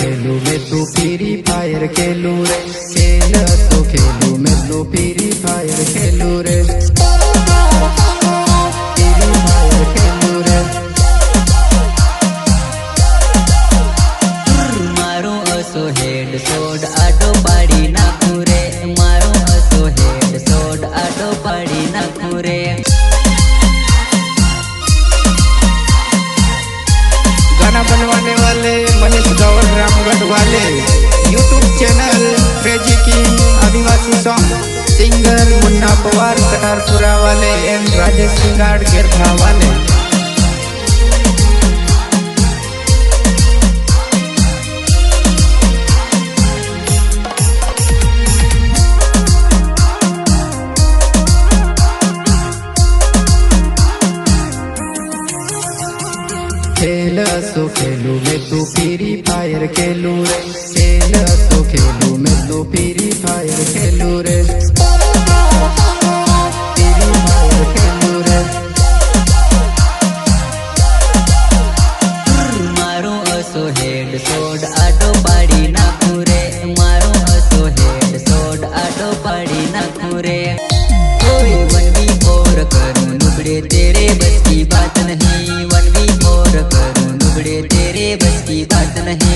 खेलू मैं तो फ्री फायर खेलू रे, खेल तो खेलू मैं तो फ्री फायर खेलू रे, फ्री फायर खेलू रे। मारो असो हेड सोड आडो पाड़ी नाखू रे, मारो असो हेड सोड आडो पाड़ी नाखू रे। गाना बनवाने वाले मनीष गौर रामगढ़ वाले, यूट्यूब चैनल क्रेजी किंग आदिवासी सॉन्ग, सिंगर मुन्ना पवार कटारपुरा वाले एम राजेश सिंगाड़ गिरधा वाले। खेल सो खेलू मैं तो फ्री फायर खेलू रे, खेल सो खेलू मैं तो फ्री फायर खेलू रे, फ्री फायर खेलू रे। मारो असो हेड सोड आडो पाड़ी नाखू रे, मारो असो हेड सोड आडो पाड़ी नाखू रे। कोई 1v4 करूं नुबड़े तेरे बस की बात नहीं, 1v4 करूं नुबड़े तेरे बस की बात नहीं।